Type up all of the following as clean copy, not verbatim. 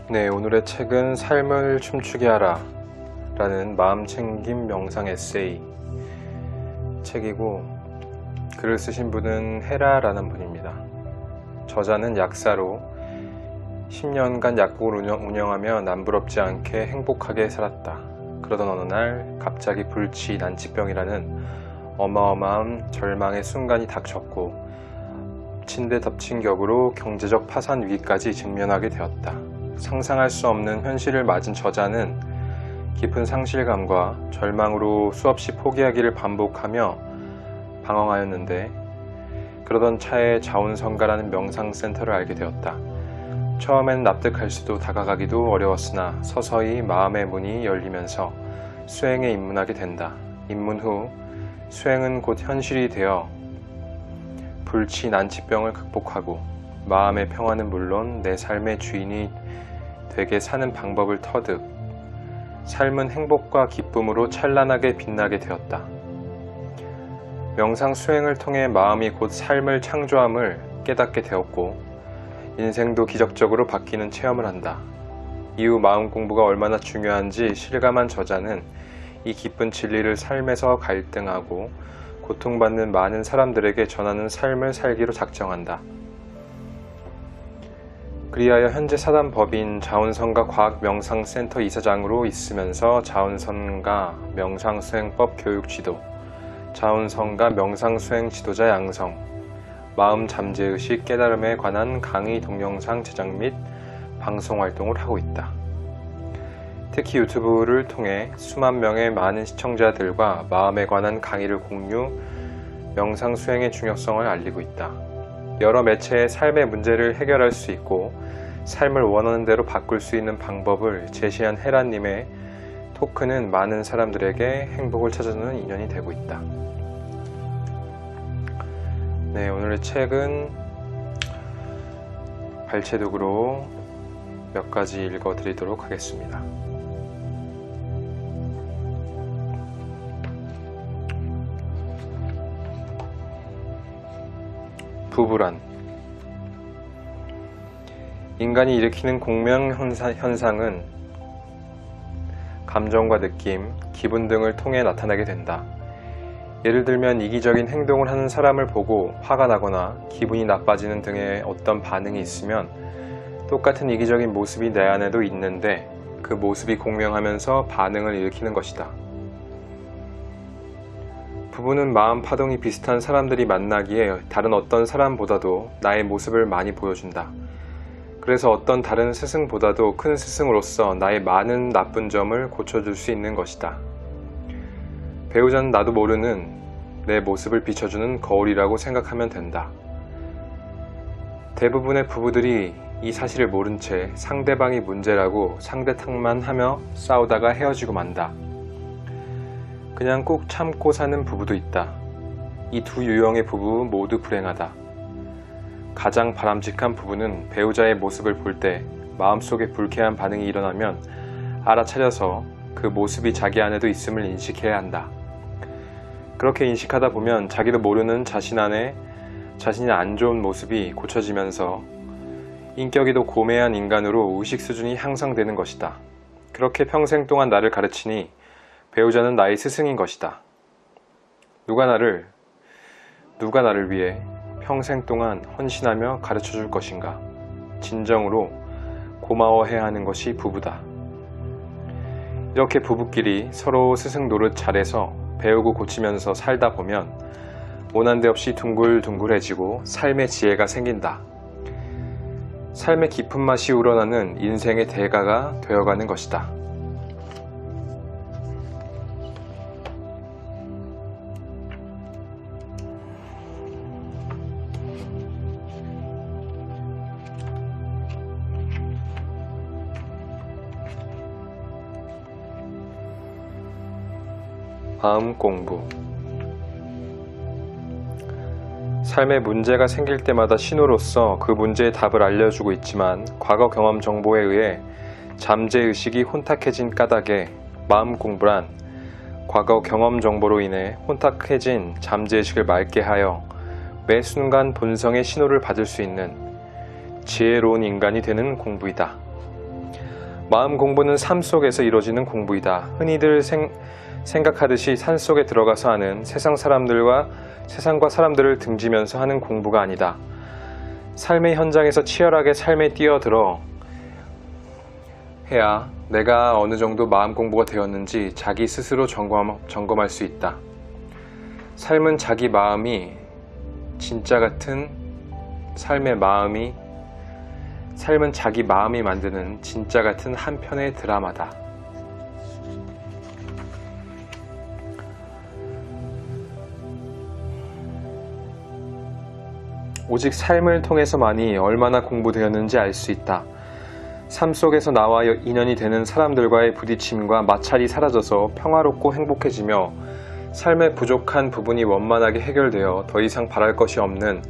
네, 오늘의 책은 삶을 춤추게 하라 라는 마음챙김 명상 에세이 책이고, 글을 쓰신 분은 헤라 라는 분입니다. 저자는 약사로 10년간 약국을 운영하며 남부럽지 않게 행복하게 살았다. 그러던 어느 날 갑자기 불치, 난치병이라는 어마어마한 절망의 순간이 닥쳤고, 침대 덮친 격으로 경제적 파산 위기까지 직면하게 되었다. 상상할 수 없는 현실을 맞은 저자는 깊은 상실감과 절망으로 수없이 포기하기를 반복하며 방황하였는데, 그러던 차에 자운성가라는 명상센터를 알게 되었다. 처음엔 납득할 수도 다가가기도 어려웠으나 서서히 마음의 문이 열리면서 수행에 입문하게 된다. 입문 후 수행은 곧 현실이 되어 불치 난치병을 극복하고 마음의 평화는 물론 내 삶의 주인이 되게 사는 방법을 터득, 삶은 행복과 기쁨으로 찬란하게 빛나게 되었다. 명상 수행을 통해 마음이 곧 삶을 창조함을 깨닫게 되었고, 인생도 기적적으로 바뀌는 체험을 한다. 이후 마음 공부가 얼마나 중요한지 실감한 저자는 이 깊은 진리를 삶에서 갈등하고 고통받는 많은 사람들에게 전하는 삶을 살기로 작정한다. 그리하여 현재 사단법인 자운성가 과학명상센터 이사장으로 있으면서 자운성가 명상수행법 교육지도, 자운성가 명상수행지도자 양성, 마음 잠재의식 깨달음에 관한 강의 동영상 제작 및 방송활동을 하고 있다. 특히 유튜브를 통해 수만 명의 많은 시청자들과 마음에 관한 강의를 공유, 명상 수행의 중요성을 알리고 있다. 여러 매체의 삶의 문제를 해결할 수 있고 삶을 원하는 대로 바꿀 수 있는 방법을 제시한 헤라님의 토크는 많은 사람들에게 행복을 찾아주는 인연이 되고 있다. 네, 오늘의 책은 발췌독으로 몇 가지 읽어드리도록 하겠습니다. 부불안. 인간이 일으키는 공명 현상은 감정과 느낌, 기분 등을 통해 나타나게 된다. 예를 들면 이기적인 행동을 하는 사람을 보고 화가 나거나 기분이 나빠지는 등의 어떤 반응이 있으면 똑같은 이기적인 모습이 내 안에도 있는데 그 모습이 공명하면서 반응을 일으키는 것이다. 부부는 마음 파동이 비슷한 사람들이 만나기에 다른 어떤 사람보다도 나의 모습을 많이 보여준다. 그래서 어떤 다른 스승보다도 큰 스승으로서 나의 많은 나쁜 점을 고쳐줄 수 있는 것이다. 배우자는 나도 모르는 내 모습을 비춰주는 거울이라고 생각하면 된다. 대부분의 부부들이 이 사실을 모른 채 상대방이 문제라고 상대 탓만 하며 싸우다가 헤어지고 만다. 그냥 꾹 참고 사는 부부도 있다. 이 두 유형의 부부 모두 불행하다. 가장 바람직한 부부는 배우자의 모습을 볼 때 마음속에 불쾌한 반응이 일어나면 알아차려서 그 모습이 자기 안에도 있음을 인식해야 한다. 그렇게 인식하다 보면 자기도 모르는 자신 안에 자신이 안 좋은 모습이 고쳐지면서 인격이 더 고매한 인간으로 의식 수준이 향상되는 것이다. 그렇게 평생 동안 나를 가르치니 배우자는 나의 스승인 것이다. 누가 나를 위해 평생 동안 헌신하며 가르쳐줄 것인가? 진정으로 고마워해야 하는 것이 부부다. 이렇게 부부끼리 서로 스승 노릇 잘해서 배우고 고치면서 살다 보면 오난데없이 둥글둥글해지고 삶의 지혜가 생긴다. 삶의 깊은 맛이 우러나는 인생의 대가가 되어가는 것이다. 마음 공부. 삶에 문제가 생길 때마다 신호로서 그 문제의 답을 알려주고 있지만 과거 경험 정보에 의해 잠재의식이 혼탁해진 까닭에 마음 공부란 과거 경험 정보로 인해 혼탁해진 잠재의식을 맑게 하여 매 순간 본성의 신호를 받을 수 있는 지혜로운 인간이 되는 공부이다. 마음 공부는 삶 속에서 이루어지는 공부이다. 흔히들 생각하듯이 산속에 들어가서 하는 세상과 사람들을 등지면서 하는 공부가 아니다. 삶의 현장에서 치열하게 삶에 뛰어들어 해야 내가 어느 정도 마음 공부가 되었는지 자기 스스로 점검할 수 있다. 삶은 자기 마음이 진짜 같은 삶은 자기 마음이 만드는 진짜 같은 한 편의 드라마다. 오직 삶을 통해서만이 얼마나 공부되었는지 알 수 있다. 삶 속에서 나와 인연이 되는 사람들과의 부딪힘과 마찰이 사라져서 평화롭고 행복해지며 삶의 부족한 부분이 원만하게 해결되어 더 이상 바랄 것이 없는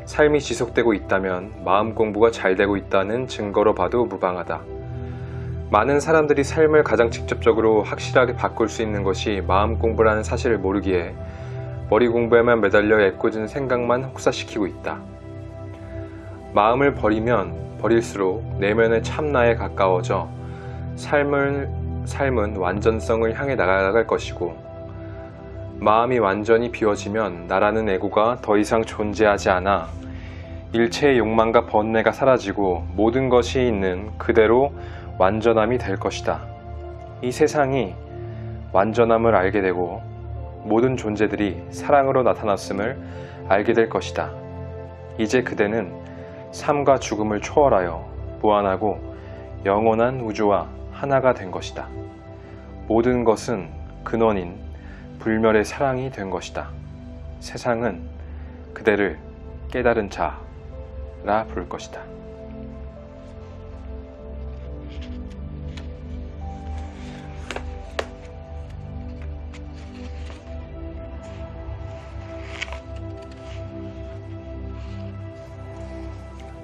삶이 지속되고 있다면 마음 공부가 잘 되고 있다는 증거로 봐도 무방하다. 많은 사람들이 삶을 가장 직접적으로 확실하게 바꿀 수 있는 것이 마음 공부라는 사실을 모르기에 머리 공부에만 매달려 애꿎은 생각만 혹사시키고 있다. 마음을 버리면 버릴수록 내면의 참나에 가까워져 삶은 완전성을 향해 나아갈 것이고, 마음이 완전히 비워지면 나라는 에고가 더 이상 존재하지 않아 일체의 욕망과 번뇌가 사라지고 모든 것이 있는 그대로 완전함이 될 것이다. 이 세상이 완전함을 알게 되고 모든 존재들이 사랑으로 나타났음을 알게 될 것이다. 이제 그대는 삶과 죽음을 초월하여 무한하고 영원한 우주와 하나가 된 것이다. 모든 것은 근원인 불멸의 사랑이 된 것이다. 세상은 그대를 깨달은 자라 부를 것이다.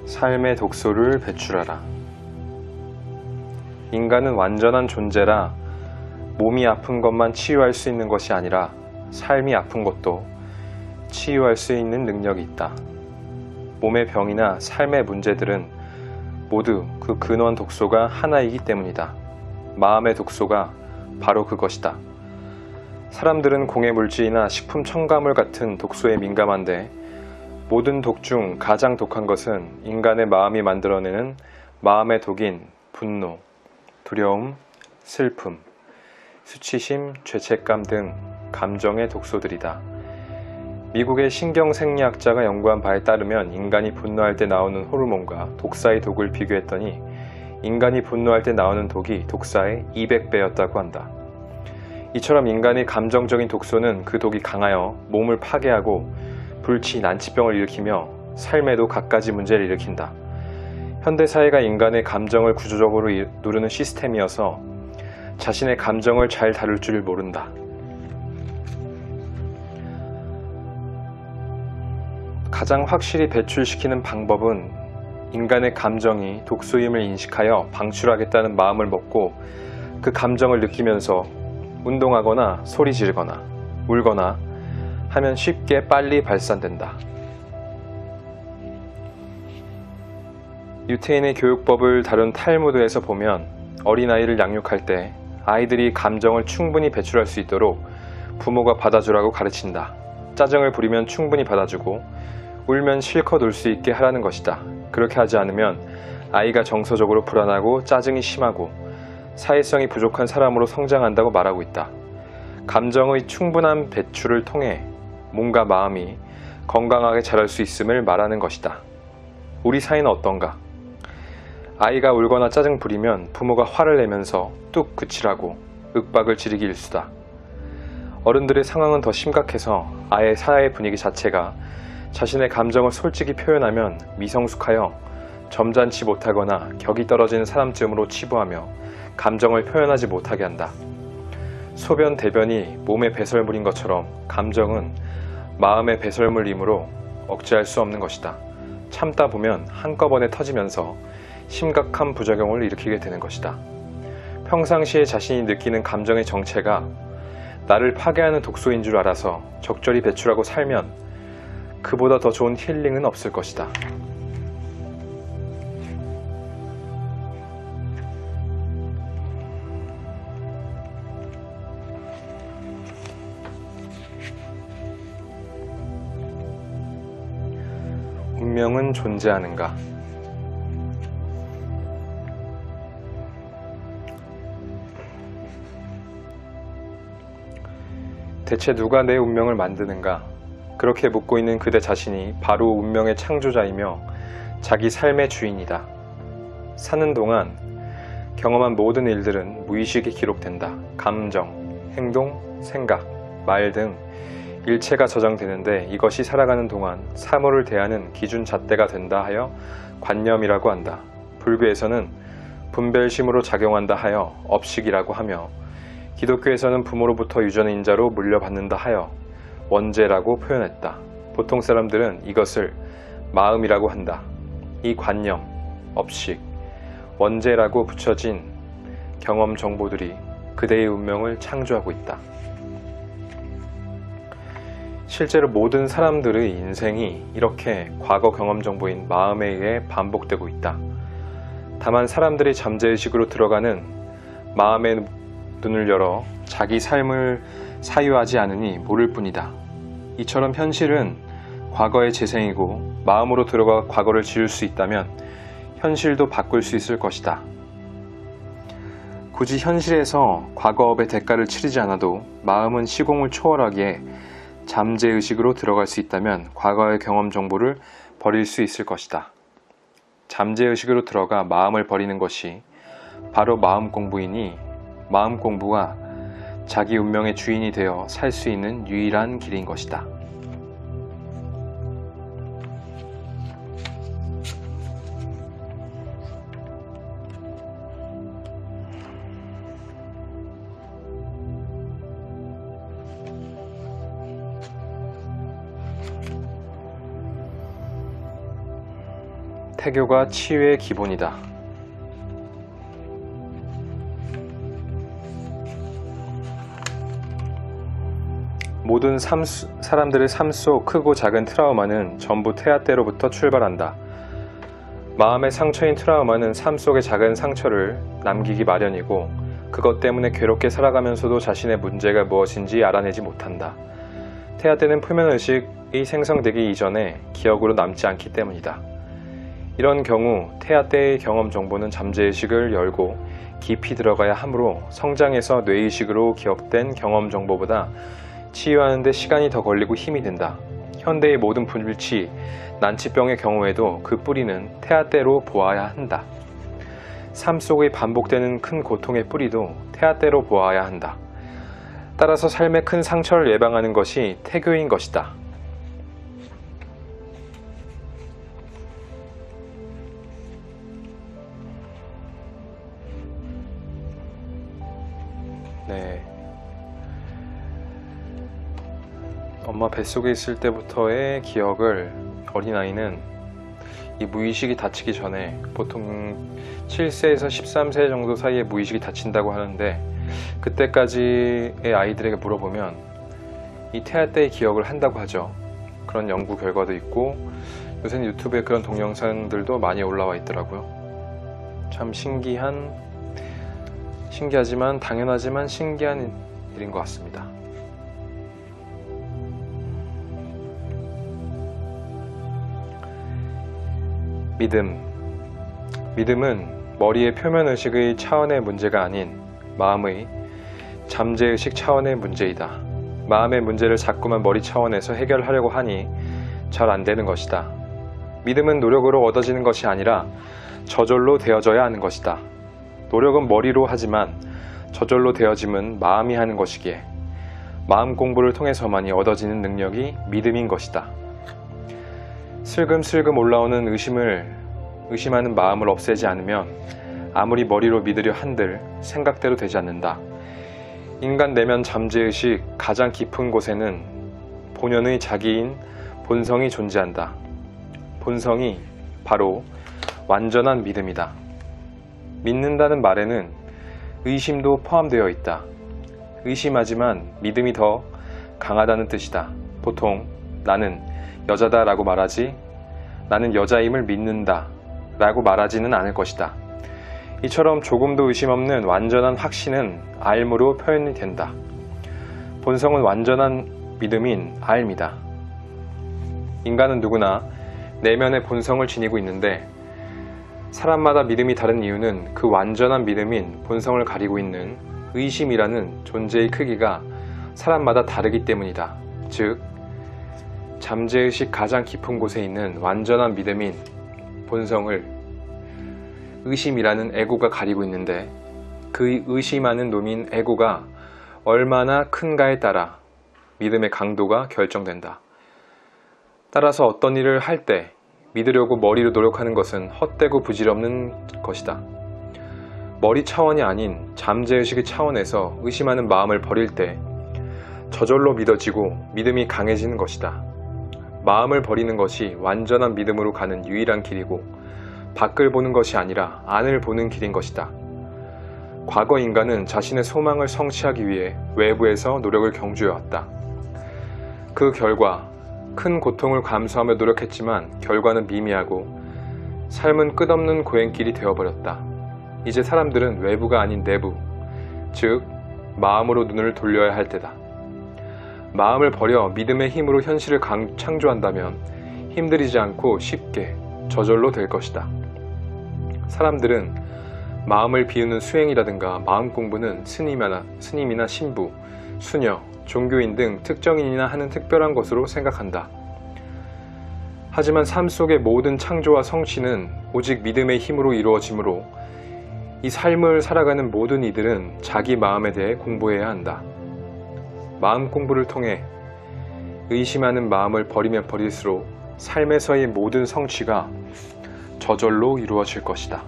삶의 독소를 배출하라. 인간은 완전한 존재라 몸이 아픈 것만 치유할 수 있는 것이 아니라 삶이 아픈 것도 치유할 수 있는 능력이 있다. 몸의 병이나 삶의 문제들은 모두 그 근원 독소가 하나이기 때문이다. 마음의 독소가 바로 그것이다. 사람들은 공해 물질이나 식품 첨가물 같은 독소에 민감한데 모든 독 중 가장 독한 것은 인간의 마음이 만들어내는 마음의 독인 분노, 두려움, 슬픔, 수치심, 죄책감 등 감정의 독소들이다. 미국의 신경생리학자가 연구한 바에 따르면 인간이 분노할 때 나오는 호르몬과 독사의 독을 비교했더니 인간이 분노할 때 나오는 독이 독사의 200배였다고 한다. 이처럼 인간의 감정적인 독소는 그 독이 강하여 몸을 파괴하고 불치, 난치병을 일으키며 삶에도 갖가지 문제를 일으킨다. 현대사회가 인간의 감정을 구조적으로 누르는 시스템이어서 자신의 감정을 잘 다룰 줄 모른다. 가장 확실히 배출시키는 방법은 인간의 감정이 독소임을 인식하여 방출하겠다는 마음을 먹고 그 감정을 느끼면서 운동하거나 소리 지르거나 울거나 하면 쉽게 빨리 발산된다. 유태인의 교육법을 다룬 탈무드에서 보면 어린아이를 양육할 때 아이들이 감정을 충분히 배출할 수 있도록 부모가 받아주라고 가르친다. 짜증을 부리면 충분히 받아주고 울면 실컷 울 수 있게 하라는 것이다. 그렇게 하지 않으면 아이가 정서적으로 불안하고 짜증이 심하고 사회성이 부족한 사람으로 성장한다고 말하고 있다. 감정의 충분한 배출을 통해 몸과 마음이 건강하게 자랄 수 있음을 말하는 것이다. 우리 사회는 어떤가? 아이가 울거나 짜증 부리면 부모가 화를 내면서 뚝 그치라고 윽박을 지르기 일쑤다. 어른들의 상황은 더 심각해서 아예 사회 분위기 자체가 자신의 감정을 솔직히 표현하면 미성숙하여 점잖지 못하거나 격이 떨어지는 사람쯤으로 치부하며 감정을 표현하지 못하게 한다. 소변, 대변이 몸의 배설물인 것처럼 감정은 마음의 배설물이므로 억제할 수 없는 것이다. 참다 보면 한꺼번에 터지면서 심각한 부작용을 일으키게 되는 것이다. 평상시에 자신이 느끼는 감정의 정체가 나를 파괴하는 독소인 줄 알아서 적절히 배출하고 살면 그보다 더 좋은 힐링은 없을 것이다. 운명은 존재하는가? 대체 누가 내 운명을 만드는가? 그렇게 묻고 있는 그대 자신이 바로 운명의 창조자이며 자기 삶의 주인이다. 사는 동안 경험한 모든 일들은 무의식에 기록된다. 감정, 행동, 생각, 말 등 일체가 저장되는데 이것이 살아가는 동안 사물을 대하는 기준 잣대가 된다 하여 관념이라고 한다. 불교에서는 분별심으로 작용한다 하여 업식이라고 하며 기독교에서는 부모로부터 유전 인자로 물려받는다 하여 원죄라고 표현했다. 보통 사람들은 이것을 마음이라고 한다. 이 관념, 업식, 원죄라고 붙여진 경험 정보들이 그대의 운명을 창조하고 있다. 실제로 모든 사람들의 인생이 이렇게 과거 경험 정보인 마음에 의해 반복되고 있다. 다만 사람들이 잠재의식으로 들어가는 마음의 눈을 열어 자기 삶을 사유하지 않으니 모를 뿐이다. 이처럼 현실은 과거의 재생이고 마음으로 들어가 과거를 지울 수 있다면 현실도 바꿀 수 있을 것이다. 굳이 현실에서 과거업의 대가를 치르지 않아도 마음은 시공을 초월하기에 잠재의식으로 들어갈 수 있다면 과거의 경험 정보를 버릴 수 있을 것이다. 잠재의식으로 들어가 마음을 버리는 것이 바로 마음 공부이니 마음 공부가 자기 운명의 주인이 되어 살 수 있는 유일한 길인 것이다. 태교가 치유의 기본이다. 모든 사람들의 삶 속 크고 작은 트라우마는 전부 태아때로부터 출발한다. 마음의 상처인 트라우마는 삶 속의 작은 상처를 남기기 마련이고 그것 때문에 괴롭게 살아가면서도 자신의 문제가 무엇인지 알아내지 못한다. 태아때는 표면의식이 생성되기 이전에 기억으로 남지 않기 때문이다. 이런 경우 태아때의 경험 정보는 잠재의식을 열고 깊이 들어가야 하므로 성장해서 뇌의식으로 기억된 경험 정보보다 치유하는 데 시간이 더 걸리고 힘이 든다. 현대의 모든 불치, 난치병의 경우에도 그 뿌리는 태아때로 보아야 한다. 삶 속에 반복되는 큰 고통의 뿌리도 태아때로 보아야 한다. 따라서 삶의 큰 상처를 예방하는 것이 태교인 것이다. 네. 엄마 뱃속에 있을 때부터의 기억을 어린아이는 이 무의식이 닫히기 전에 보통 7세에서 13세 정도 사이에 무의식이 닫힌다고 하는데 그때까지의 아이들에게 물어보면 이 태아 때의 기억을 한다고 하죠. 그런 연구 결과도 있고 요새는 유튜브에 그런 동영상들도 많이 올라와 있더라고요. 참 신기하지만 당연하지만 신기한 일인 것 같습니다. 믿음은 머리의 표면의식의 차원의 문제가 아닌 마음의 잠재의식 차원의 문제이다. 마음의 문제를 자꾸만 머리 차원에서 해결하려고 하니 잘 안되는 것이다. 믿음은 노력으로 얻어지는 것이 아니라 저절로 되어져야 하는 것이다. 노력은 머리로 하지만 저절로 되어짐은 마음이 하는 것이기에 마음 공부를 통해서만이 얻어지는 능력이 믿음인 것이다. 슬금슬금 올라오는 의심하는 마음을 없애지 않으면 아무리 머리로 믿으려 한들 생각대로 되지 않는다. 인간 내면 잠재의식 가장 깊은 곳에는 본연의 자기인 본성이 존재한다. 본성이 바로 완전한 믿음이다. 믿는다는 말에는 의심도 포함되어 있다. 의심하지만 믿음이 더 강하다는 뜻이다. 보통 나는 여자다 라고 말하지 나는 여자임을 믿는다 라고 말하지는 않을 것이다. 이처럼 조금도 의심 없는 완전한 확신은 알므로 표현이 된다. 본성은 완전한 믿음인 알미다. 인간은 누구나 내면의 본성을 지니고 있는데 사람마다 믿음이 다른 이유는 그 완전한 믿음인 본성을 가리고 있는 의심이라는 존재의 크기가 사람마다 다르기 때문이다. 즉, 잠재의식 가장 깊은 곳에 있는 완전한 믿음인 본성을 의심이라는 에고가 가리고 있는데 그 의심하는 놈인 에고가 얼마나 큰가에 따라 믿음의 강도가 결정된다. 따라서 어떤 일을 할 때 믿으려고 머리로 노력하는 것은 헛되고 부질없는 것이다. 머리 차원이 아닌 잠재의식의 차원에서 의심하는 마음을 버릴 때 저절로 믿어지고 믿음이 강해지는 것이다. 마음을 버리는 것이 완전한 믿음으로 가는 유일한 길이고 밖을 보는 것이 아니라 안을 보는 길인 것이다. 과거 인간은 자신의 소망을 성취하기 위해 외부에서 노력을 경주해왔다. 그 결과 큰 고통을 감수하며 노력했지만 결과는 미미하고 삶은 끝없는 고행길이 되어버렸다. 이제 사람들은 외부가 아닌 내부, 즉 마음으로 눈을 돌려야 할 때다. 마음을 버려 믿음의 힘으로 현실을 창조한다면 힘들이지 않고 쉽게 저절로 될 것이다. 사람들은 마음을 비우는 수행이라든가 마음 공부는 스님이나 신부, 수녀, 종교인 등 특정인이나 하는 특별한 것으로 생각한다. 하지만 삶 속의 모든 창조와 성취는 오직 믿음의 힘으로 이루어지므로 이 삶을 살아가는 모든 이들은 자기 마음에 대해 공부해야 한다. 마음 공부를 통해 의심하는 마음을 버리면 버릴수록 삶에서의 모든 성취가 저절로 이루어질 것이다.